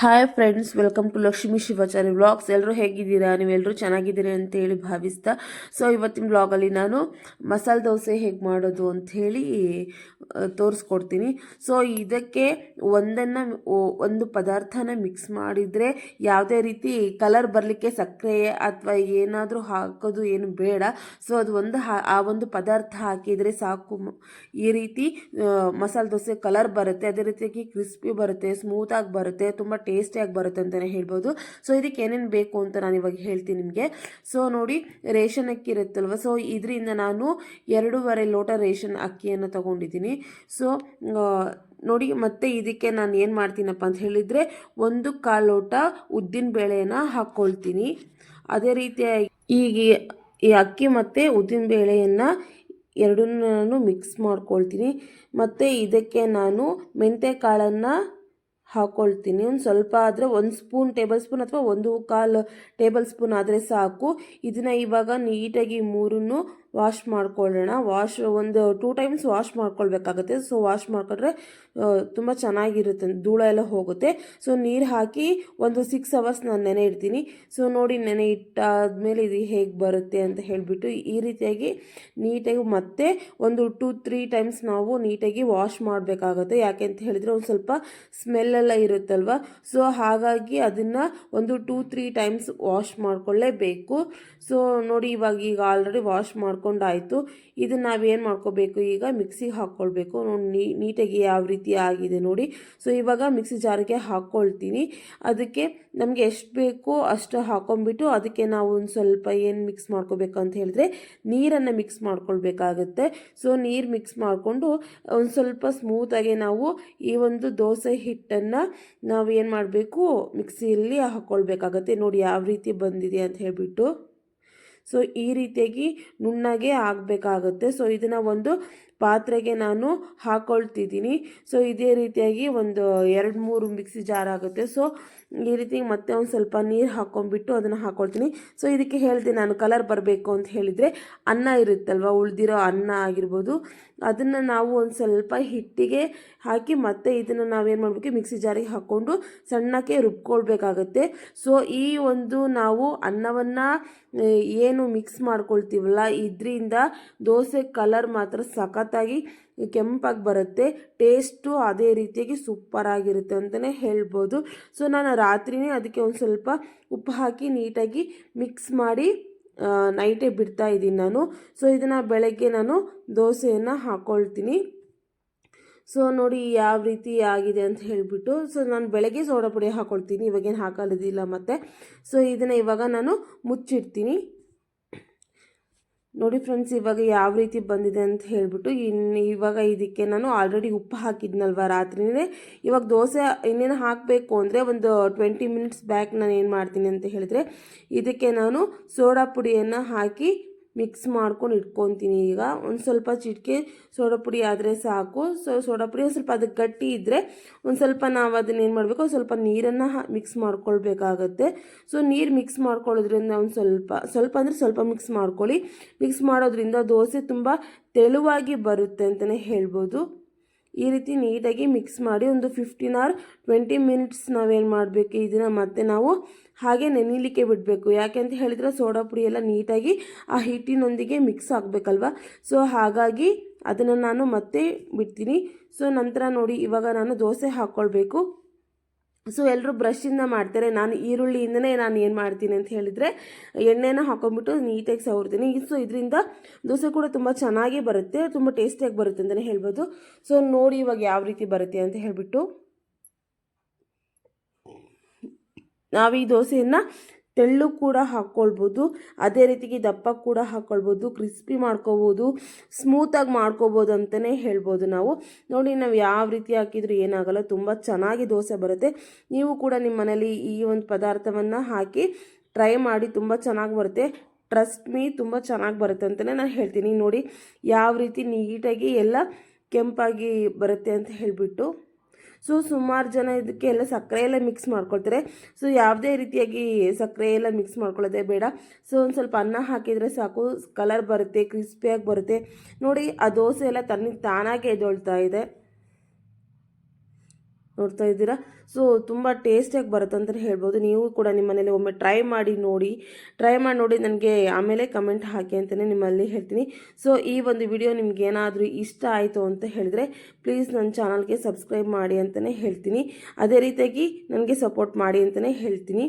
Hi friends, welcome to Lakshmi Shivacharya vlogs. ಎಲ್ಲರೂ ಹೇಗಿದ್ದೀರಾ? ನೀವೆಲ್ಲರೂ ಚೆನ್ನಾಗಿದ್ದೀರಿ ಅಂತೇಳಿ ಭಾವಿಸ್ತಾ, ಸೊ ಇವತ್ತಿನ ವ್ಲಾಗಲ್ಲಿ ನಾನು ಮಸಾಲೆ ದೋಸೆ ಹೇಗೆ ಮಾಡೋದು ಅಂಥೇಳಿ ತೋರಿಸ್ಕೊಡ್ತೀನಿ. ಸೊ ಇದಕ್ಕೆ ಒಂದು ಪದಾರ್ಥನ ಮಿಕ್ಸ್ ಮಾಡಿದರೆ ಯಾವುದೇ ರೀತಿ ಕಲರ್ ಬರಲಿಕ್ಕೆ ಸಕ್ಕರೆ ಅಥವಾ ಏನಾದರೂ ಹಾಕೋದು ಏನು ಬೇಡ. ಸೊ ಅದು ಆ ಒಂದು ಪದಾರ್ಥ ಹಾಕಿದರೆ ಸಾಕು, ಈ ರೀತಿ ಮಸಾಲೆ ದೋಸೆ ಕಲರ್ ಬರುತ್ತೆ, ಅದೇ ರೀತಿಯಾಗಿ ಕ್ರಿಸ್ಪಿ ಬರುತ್ತೆ, ಸ್ಮೂತಾಗಿ ಬರುತ್ತೆ, ತುಂಬ ಟೇಸ್ಟಿಯಾಗಿ ಬರುತ್ತೆ ಅಂತಲೇ ಹೇಳ್ಬೋದು. ಸೊ ಇದಕ್ಕೆ ಏನೇನು ಬೇಕು ಅಂತ ನಾನು ಇವಾಗ ಹೇಳ್ತೀನಿ ನಿಮಗೆ. ಸೊ ನೋಡಿ, ರೇಷನ್ ಅಕ್ಕಿ ಇರುತ್ತಲ್ವ, ಸೊ ಇದರಿಂದ ನಾನು 2.5 ಲೋಟ ರೇಷನ್ ಅಕ್ಕಿಯನ್ನು ತಗೊಂಡಿದ್ದೀನಿ. ಸೊ ನೋಡಿ, ಮತ್ತೆ ಇದಕ್ಕೆ ನಾನು ಏನು ಮಾಡ್ತೀನಪ್ಪ ಅಂತ ಹೇಳಿದರೆ 1/4 ಲೋಟ ಉದ್ದಿನ ಬೇಳೆಯನ್ನು ಹಾಕ್ಕೊಳ್ತೀನಿ. ಅದೇ ರೀತಿಯಾಗಿ ಈಗ ಈ ಅಕ್ಕಿ ಮತ್ತು ಉದ್ದಿನ ಬೇಳೆಯನ್ನು ಎರಡನ್ನೂ ಮಿಕ್ಸ್ ಮಾಡ್ಕೊಳ್ತೀನಿ. ಮತ್ತು ಇದಕ್ಕೆ ನಾನು ಮೆಂತ್ಯ ಕಾಳನ್ನು ಹಾಕ್ಕೊಳ್ತೀನಿ. ಒಂದು ಸ್ವಲ್ಪ ಆದರೆ 1 ಟೇಬಲ್ ಸ್ಪೂನ್ ಅಥವಾ 1/4 ಟೇಬಲ್ ಸ್ಪೂನ್ ಆದರೆ ಸಾಕು. ಇದನ್ನು ಇವಾಗ ನೀಟಾಗಿ ಮೂರನ್ನು ವಾಶ್ ಮಾಡ್ಕೊಳ್ಳೋಣ. ಒಂದು 2 ಟೈಮ್ಸ್ ವಾಶ್ ಮಾಡ್ಕೊಳ್ಬೇಕಾಗತ್ತೆ. ಸೊ ವಾಶ್ ಮಾಡಿಕೊಂಡ್ರೆ ತುಂಬ ಚೆನ್ನಾಗಿರುತ್ತೆ, ಧೂಳ ಎಲ್ಲ ಹೋಗುತ್ತೆ. ಸೊ ನೀರು ಹಾಕಿ ಒಂದು 6 ಅವರ್ಸ್ ನಾನು ನೆನೆ ಇಡ್ತೀನಿ. ಸೊ ನೋಡಿ, ನೆನೆ ಇಟ್ಟಾದ್ಮೇಲೆ ಇದು ಹೇಗೆ ಬರುತ್ತೆ ಅಂತ ಹೇಳಿಬಿಟ್ಟು ಈ ರೀತಿಯಾಗಿ ನೀಟಾಗಿ ಮತ್ತೆ ಒಂದು 2-3 ಟೈಮ್ಸ್ ನಾವು ನೀಟಾಗಿ ವಾಶ್ ಮಾಡಬೇಕಾಗತ್ತೆ. ಯಾಕೆ ಅಂತ ಹೇಳಿದರೆ ಒಂದು ಸ್ವಲ್ಪ ಸ್ಮೆಲ್ಲೆಲ್ಲ ಇರುತ್ತಲ್ವ. ಸೊ ಹಾಗಾಗಿ ಅದನ್ನು ಒಂದು 2-3 ಟೈಮ್ಸ್ ವಾಶ್ ಮಾಡಿಕೊಳ್ಳೇಬೇಕು. ಸೊ ನೋಡಿ, ಈಗ ಆಲ್ರೆಡಿ ವಾಶ್ ಮಾಡ್ಕೊಂಡಾಯಿತು. ಇದನ್ನು ನಾವೇನು ಮಾಡ್ಕೋಬೇಕು, ಈಗ ಮಿಕ್ಸಿಗೆ ಹಾಕ್ಕೊಳ್ಬೇಕು. ನೀಟಾಗಿ ಯಾವ ರೀತಿ ಆಗಿದೆ ನೋಡಿ. ಸೊ ಇವಾಗ ಮಿಕ್ಸಿ ಜಾರಿಗೆ ಹಾಕ್ಕೊಳ್ತೀನಿ. ಅದಕ್ಕೆ ನಮಗೆ ಎಷ್ಟು ಬೇಕೋ ಅಷ್ಟು ಹಾಕ್ಕೊಂಬಿಟ್ಟು ಅದಕ್ಕೆ ನಾವು ಒಂದು ಸ್ವಲ್ಪ ಏನು ಮಿಕ್ಸ್ ಮಾಡ್ಕೋಬೇಕು ಅಂತ ಹೇಳಿದ್ರೆ ನೀರನ್ನು ಮಿಕ್ಸ್ ಮಾಡ್ಕೊಳ್ಬೇಕಾಗತ್ತೆ. ಸೊ ನೀರು ಮಿಕ್ಸ್ ಮಾಡಿಕೊಂಡು ಒಂದು ಸ್ವಲ್ಪ ಸ್ಮೂತಾಗಿ ನಾವು ಈ ಒಂದು ದೋಸೆ ಹಿಟ್ಟನ್ನು ನಾವು ಏನು ಮಾಡಬೇಕು, ಮಿಕ್ಸಿಯಲ್ಲಿ ಹಾಕ್ಕೊಳ್ಬೇಕಾಗತ್ತೆ. ನೋಡಿ ಯಾವ ರೀತಿ ಬಂದಿದೆ ಅಂತ ಹೇಳಿಬಿಟ್ಟು. ಸೊ ಈ ರೀತಿಯಾಗಿ ನುಣ್ಣಗೆ ಆಗಬೇಕಾಗುತ್ತೆ. ಸೊ ಇದನ್ನು ಒಂದು ಪಾತ್ರೆಗೆ ನಾನು ಹಾಕ್ಕೊಳ್ತಿದ್ದೀನಿ. ಸೊ ಇದೇ ರೀತಿಯಾಗಿ ಒಂದು 2-3 ಮಿಕ್ಸಿ ಜಾರ್ ಆಗುತ್ತೆ. ಸೊ ಈ ರೀತಿ ಮತ್ತೆ ಒಂದು ಸ್ವಲ್ಪ ನೀರು ಹಾಕ್ಕೊಂಡ್ಬಿಟ್ಟು ಅದನ್ನು ಹಾಕ್ಕೊಳ್ತೀನಿ. ಸೊ ಇದಕ್ಕೆ ಹೇಳ್ತೀನಿ ನಾನು, ಕಲರ್ ಬರಬೇಕು ಅಂತ ಹೇಳಿದರೆ ಅನ್ನ ಇರುತ್ತಲ್ವ, ಉಳಿದಿರೋ ಅನ್ನ ಆಗಿರ್ಬೋದು, ಅದನ್ನು ನಾವು ಒಂದು ಸ್ವಲ್ಪ ಹಿಟ್ಟಿಗೆ ಹಾಕಿ ಮತ್ತೆ ಇದನ್ನು ನಾವೇನು ಮಾಡಬೇಕು, ಮಿಕ್ಸಿ ಜಾರಿಗೆ ಹಾಕ್ಕೊಂಡು ಸಣ್ಣಕ್ಕೆ ರುಬ್ಕೊಳ್ಬೇಕಾಗತ್ತೆ. ಸೊ ಈ ಒಂದು ನಾವು ಅನ್ನವನ್ನು ಏನು ಮಿಕ್ಸ್ ಮಾಡ್ಕೊಳ್ತೀವಲ್ಲ, ಇದರಿಂದ ದೋಸೆ ಕಲರ್ ಮಾತ್ರ ಸಖತ್ತಾಗಿ ಕೆಂಪಾಗಿ ಬರುತ್ತೆ. ಟೇಸ್ಟು ಅದೇ ರೀತಿಯಾಗಿ ಸೂಪರಾಗಿರುತ್ತೆ ಅಂತಲೇ ಹೇಳ್ಬೋದು. ಸೊ ನಾನು ರಾತ್ರಿಯೇ ಅದಕ್ಕೆ ಒಂದು ಸ್ವಲ್ಪ ಉಪ್ಪು ಹಾಕಿ ನೀಟಾಗಿ ಮಿಕ್ಸ್ ಮಾಡಿ ನೈಟೇ ಬಿಡ್ತಾ ಇದ್ದೀನಿ ನಾನು. ಸೊ ಇದನ್ನು ಬೆಳಗ್ಗೆ ನಾನು ದೋಸೆಯನ್ನು ಹಾಕ್ಕೊಳ್ತೀನಿ. ಸೊ ನೋಡಿ ಯಾವ ರೀತಿ ಆಗಿದೆ ಅಂತ ಹೇಳಿಬಿಟ್ಟು. ಸೊ ನಾನು ಬೆಳಗ್ಗೆ ಸೋಡಾ ಪುಡಿ ಹಾಕ್ಕೊಳ್ತೀನಿ, ಇವಾಗೇನು ಹಾಕೋದಿಲ್ಲ ಮತ್ತು. ಸೊ ಇದನ್ನು ಇವಾಗ ನಾನು ಮುಚ್ಚಿಡ್ತೀನಿ. ನೋಡಿ ಫ್ರೆಂಡ್ಸ್, ಇವಾಗ ಯಾವ ರೀತಿ ಬಂದಿದೆ ಅಂತ ಹೇಳಿಬಿಟ್ಟು. ಇವಾಗ ಇದಕ್ಕೆ ನಾನು ಆಲ್ರೆಡಿ ಉಪ್ಪು ಹಾಕಿದ್ನಲ್ವ ರಾತ್ರಿನೇ. ಇವಾಗ ದೋಸೆ ಇನ್ನೇನು ಹಾಕಬೇಕು ಅಂದರೆ ಒಂದು 20 ಮಿನಿಟ್ಸ್ ಬ್ಯಾಕ್ ನಾನು ಏನು ಮಾಡ್ತೀನಿ ಅಂತ ಹೇಳಿದರೆ ಇದಕ್ಕೆ ನಾನು ಸೋಡಾ ಪುಡಿಯನ್ನು ಹಾಕಿ ಮಿಕ್ಸ್ ಮಾಡ್ಕೊಂಡು ಇಟ್ಕೊತೀನಿ. ಈಗ ಒಂದು ಸ್ವಲ್ಪ ಚಿಟಿಕೆ ಸೋಡಾ ಪುಡಿ ಆದರೆ ಸಾಕು. ಸೊ ಸೋಡಾ ಪುಡಿ ಒಂದು ಸ್ವಲ್ಪ ಅದಕ್ಕೆ ಗಟ್ಟಿ ಇದ್ದರೆ ಒಂದು ಸ್ವಲ್ಪ ನಾವು ಅದನ್ನ ಏನು ಮಾಡಬೇಕು, ಸ್ವಲ್ಪ ನೀರನ್ನು ಮಿಕ್ಸ್ ಮಾಡ್ಕೊಳ್ಬೇಕಾಗತ್ತೆ. ಸೊ ನೀರು ಮಿಕ್ಸ್ ಮಾಡ್ಕೊಳ್ಳೋದ್ರಿಂದ ಒಂದು ಸ್ವಲ್ಪ ಅಂದರೆ ಸ್ವಲ್ಪ ಮಿಕ್ಸ್ ಮಾಡ್ಕೊಳ್ಳಿ. ಮಿಕ್ಸ್ ಮಾಡೋದ್ರಿಂದ ದೋಸೆ ತುಂಬ ತೆಳುವಾಗಿ ಬರುತ್ತೆ ಅಂತಲೇ ಹೇಳ್ಬೋದು. ಈ ರೀತಿ ನೀಟಾಗಿ ಮಿಕ್ಸ್ ಮಾಡಿ ಒಂದು 15 or 20 ಮಿನಿಟ್ಸ್ ನಾವೇನು ಮಾಡಬೇಕು, ಇದನ್ನು ಮತ್ತೆ ನಾವು ಹಾಗೆ ನೆನೀಲಿಕ್ಕೆ ಬಿಡಬೇಕು. ಯಾಕೆ ಅಂತ ಹೇಳಿದರೆ ಸೋಡಾ ಪುಡಿ ಎಲ್ಲ ನೀಟಾಗಿ ಆ ಹಿಟ್ಟಿನೊಂದಿಗೆ ಮಿಕ್ಸ್ ಆಗಬೇಕಲ್ವ. ಸೊ ಹಾಗಾಗಿ ಅದನ್ನು ನಾನು ಮತ್ತೆ ಬಿಡ್ತೀನಿ. ಸೊ ನಂತರ ನೋಡಿ, ಇವಾಗ ನಾನು ದೋಸೆ ಹಾಕ್ಕೊಳ್ಬೇಕು. ಸೊ ಎಲ್ಲರೂ ಬ್ರಷಿಂದ ಮಾಡ್ತಾರೆ, ನಾನು ಈರುಳ್ಳಿಯಿಂದನೇ ನಾನು ಏನು ಮಾಡ್ತೀನಿ ಅಂತ ಹೇಳಿದರೆ ಎಣ್ಣೆನ ಹಾಕೊಂಡ್ಬಿಟ್ಟು ನೀಟಾಗಿ ಸವರ್ತೀನಿ. ಸೊ ಇದರಿಂದ ದೋಸೆ ಕೂಡ ತುಂಬ ಚೆನ್ನಾಗಿ ಬರುತ್ತೆ, ತುಂಬ ಟೇಸ್ಟಿಯಾಗಿ ಬರುತ್ತೆ ಅಂತಲೇ ಹೇಳ್ಬೋದು. ಸೊ ನೋಡಿ ಇವಾಗ ಯಾವ ರೀತಿ ಬರುತ್ತೆ ಅಂತ ಹೇಳಿಬಿಟ್ಟು. ನಾವು ಈ ದೋಸೆಯನ್ನು ತೆಳ್ಳು ಕೂಡ ಹಾಕ್ಕೊಳ್ಬೋದು, ಅದೇ ರೀತಿಗೆ ದಪ್ಪ ಕೂಡ ಹಾಕ್ಕೊಳ್ಬೋದು, ಕ್ರಿಸ್ಪಿ ಮಾಡ್ಕೋಬೋದು, ಸ್ಮೂತಾಗಿ ಮಾಡ್ಕೋಬೋದು ಅಂತಲೇ ಹೇಳ್ಬೋದು ನಾವು. ನೋಡಿ, ನಾವು ಯಾವ ರೀತಿ ಹಾಕಿದರೂ ಏನಾಗಲ್ಲ, ತುಂಬ ಚೆನ್ನಾಗಿ ದೋಸೆ ಬರುತ್ತೆ. ನೀವು ಕೂಡ ನಿಮ್ಮ ಮನೇಲಿ ಈ ಒಂದು ಪದಾರ್ಥವನ್ನು ಹಾಕಿ ಟ್ರೈ ಮಾಡಿ, ತುಂಬ ಚೆನ್ನಾಗಿ ಬರುತ್ತೆ. ಟ್ರಸ್ಟ್ ಮೀ, ತುಂಬ ಚೆನ್ನಾಗಿ ಬರುತ್ತೆ ಅಂತಲೇ ನಾನು ಹೇಳ್ತೀನಿ. ನೋಡಿ ಯಾವ ರೀತಿ ನೀಟಾಗಿ ಎಲ್ಲ ಕೆಂಪಾಗಿ ಬರುತ್ತೆ ಅಂತ ಹೇಳಿಬಿಟ್ಟು. ಸೊ ಸುಮಾರು ಜನ ಇದಕ್ಕೆ ಎಲ್ಲ ಸಕ್ಕರೆ ಎಲ್ಲ ಮಿಕ್ಸ್ ಮಾಡ್ಕೊಳ್ತಾರೆ. ಸೊ ಯಾವುದೇ ರೀತಿಯಾಗಿ ಸಕ್ಕರೆ ಎಲ್ಲ ಮಿಕ್ಸ್ ಮಾಡ್ಕೊಳ್ಳೋದೇ ಬೇಡ. ಸೊ ಒಂದು ಸ್ವಲ್ಪ ಅನ್ನ ಹಾಕಿದರೆ ಸಾಕು, ಕಲರ್ ಬರುತ್ತೆ, ಕ್ರಿಸ್ಪಿಯಾಗಿ ಬರುತ್ತೆ. ನೋಡಿ, ಆ ದೋಸೆ ಎಲ್ಲ ತಾನಾಗೆ ಎದ್ದೊಳ್ತಾ ಇದೆ. ನೋಡ್ತಾ ಇದ್ದೀರಾ. ಸೊ ತುಂಬ ಟೇಸ್ಟಿಯಾಗಿ ಬರುತ್ತೆ ಅಂತಲೇ ಹೇಳ್ಬೋದು. ನೀವು ಕೂಡ ನಿಮ್ಮ ಮನೇಲಿ ಒಮ್ಮೆ ಟ್ರೈ ಮಾಡಿ ನೋಡಿ ನನಗೆ ಆಮೇಲೆ ಕಮೆಂಟ್ ಹಾಕಿ ಅಂತಲೇ ನಿಮ್ಮಲ್ಲಿ ಹೇಳ್ತೀನಿ. ಸೊ ಈ ಒಂದು ವಿಡಿಯೋ ನಿಮ್ಗೆ ಏನಾದರೂ ಇಷ್ಟ ಆಯಿತು ಅಂತ ಹೇಳಿದ್ರೆ ಪ್ಲೀಸ್ ನನ್ನ ಚಾನಲ್ಗೆ ಸಬ್ಸ್ಕ್ರೈಬ್ ಮಾಡಿ ಅಂತಲೇ ಹೇಳ್ತೀನಿ. ಅದೇ ರೀತಿಯಾಗಿ ನನಗೆ ಸಪೋರ್ಟ್ ಮಾಡಿ ಅಂತಲೇ ಹೇಳ್ತೀನಿ.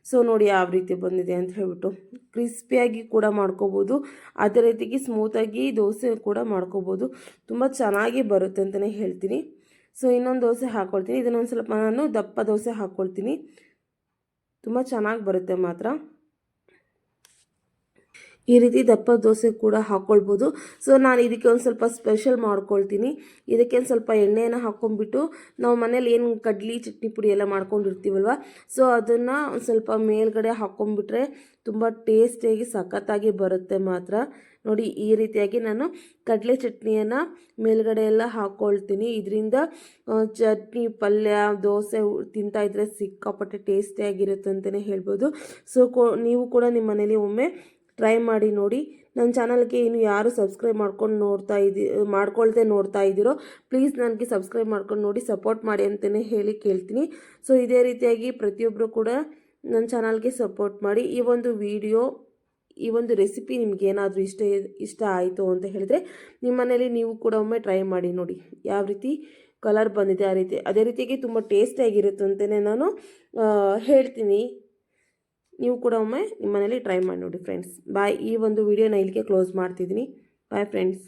ಸೊ ನೋಡಿ ಯಾವ ರೀತಿ ಬಂದಿದೆ ಅಂತ ಹೇಳ್ಬಿಟ್ಟು ಕ್ರಿಸ್ಪಿಯಾಗಿ ಕೂಡ ಮಾಡ್ಕೋಬೋದು, ಅದೇ ರೀತಿಯಾಗಿ ಸ್ಮೂತಾಗಿ ದೋಸೆ ಕೂಡ ಮಾಡ್ಕೋಬೋದು. ತುಂಬ ಚೆನ್ನಾಗಿ ಬರುತ್ತೆ ಅಂತಲೇ ಹೇಳ್ತೀನಿ. ಸೊ ಇನ್ನೊಂದು ದೋಸೆ ಹಾಕ್ಕೊಳ್ತೀನಿ. ಇದನ್ನೊಂದು ಸ್ವಲ್ಪ ನಾನು ದಪ್ಪ ದೋಸೆ ಹಾಕ್ಕೊಳ್ತೀನಿ. ತುಂಬ ಚೆನ್ನಾಗಿ ಬರುತ್ತೆ ಮಾತ್ರ. ಈ ರೀತಿ ದಪ್ಪ ದೋಸೆ ಕೂಡ ಹಾಕ್ಕೊಳ್ಬೋದು. ಸೊ ನಾನು ಇದಕ್ಕೆ ಒಂದು ಸ್ವಲ್ಪ ಸ್ಪೆಷಲ್ ಮಾಡ್ಕೊಳ್ತೀನಿ. ಇದಕ್ಕೆ ಒಂದು ಸ್ವಲ್ಪ ಎಣ್ಣೆಯನ್ನು ಹಾಕ್ಕೊಂಡ್ಬಿಟ್ಟು ನಾವು ಮನೇಲಿ ಏನು ಕಡ್ಲಿ ಚಟ್ನಿ ಪುಡಿ ಎಲ್ಲ ಮಾಡ್ಕೊಂಡಿರ್ತೀವಲ್ವ, ಸೊ ಅದನ್ನು ಒಂದು ಸ್ವಲ್ಪ ಮೇಲ್ಗಡೆ ಹಾಕ್ಕೊಂಡ್ಬಿಟ್ರೆ ತುಂಬ ಟೇಸ್ಟಿಯಾಗಿ ಸಖತ್ತಾಗಿ ಬರುತ್ತೆ ಮಾತ್ರ. ನೋಡಿ ಈ ರೀತಿಯಾಗಿ ನಾನು ಕಡಲೆ ಚಟ್ನಿಯನ್ನು ಮೇಲ್ಗಡೆ ಎಲ್ಲ ಹಾಕ್ಕೊಳ್ತೀನಿ. ಇದರಿಂದ ಚಟ್ನಿ ಪಲ್ಯ ದೋಸೆ ತಿಂತಾಯಿದ್ರೆ ಸಿಕ್ಕಾಪಟ್ಟೆ ಟೇಸ್ಟಿಯಾಗಿರುತ್ತೆ ಅಂತಲೇ ಹೇಳ್ಬೋದು. ಸೊ ನೀವು ಕೂಡ ನಿಮ್ಮ ಮನೇಲಿ ಒಮ್ಮೆ ಟ್ರೈ ಮಾಡಿ ನೋಡಿ. ನನ್ನ ಚಾನಲ್ಗೆ ಇನ್ನು ಯಾರು ಸಬ್ಸ್ಕ್ರೈಬ್ ಮಾಡ್ಕೊಳ್ದೆ ನೋಡ್ತಾ ಇದ್ದೀರೋ ಪ್ಲೀಸ್ ನನಗೆ ಸಬ್ಸ್ಕ್ರೈಬ್ ಮಾಡ್ಕೊಂಡು ನೋಡಿ, ಸಪೋರ್ಟ್ ಮಾಡಿ ಅಂತಲೇ ಹೇಳಿ ಕೇಳ್ತೀನಿ. ಸೊ ಇದೇ ರೀತಿಯಾಗಿ ಪ್ರತಿಯೊಬ್ಬರು ಕೂಡ ನನ್ನ ಚಾನಲ್ಗೆ ಸಪೋರ್ಟ್ ಮಾಡಿ. ಈ ಒಂದು ರೆಸಿಪಿ ನಿಮ್ಗೆ ಏನಾದರೂ ಇಷ್ಟ ಆಯಿತು ಅಂತ ಹೇಳಿದ್ರೆ ನಿಮ್ಮ ಮನೇಲಿ ನೀವು ಕೂಡ ಒಮ್ಮೆ ಟ್ರೈ ಮಾಡಿ ನೋಡಿ ಯಾವ ರೀತಿ ಕಲರ್ ಬಂದಿದೆ. ಅದೇ ರೀತಿಯಾಗಿ ತುಂಬ ಟೇಸ್ಟಿಯಾಗಿರುತ್ತೆ ಅಂತಲೇ ನಾನು ಹೇಳ್ತೀನಿ. ನೀವು ಕೂಡ ಒಮ್ಮೆ ನಿಮ್ಮ ಮನೇಲಿ ಟ್ರೈ ಮಾಡಿ ನೋಡಿ ಫ್ರೆಂಡ್ಸ್. ಬಾಯ್. ಈ ಒಂದು ವಿಡಿಯೋನ ಇಲ್ಲಿಗೆ ಕ್ಲೋಸ್ ಮಾಡ್ತಿದ್ದೀನಿ. Bye friends.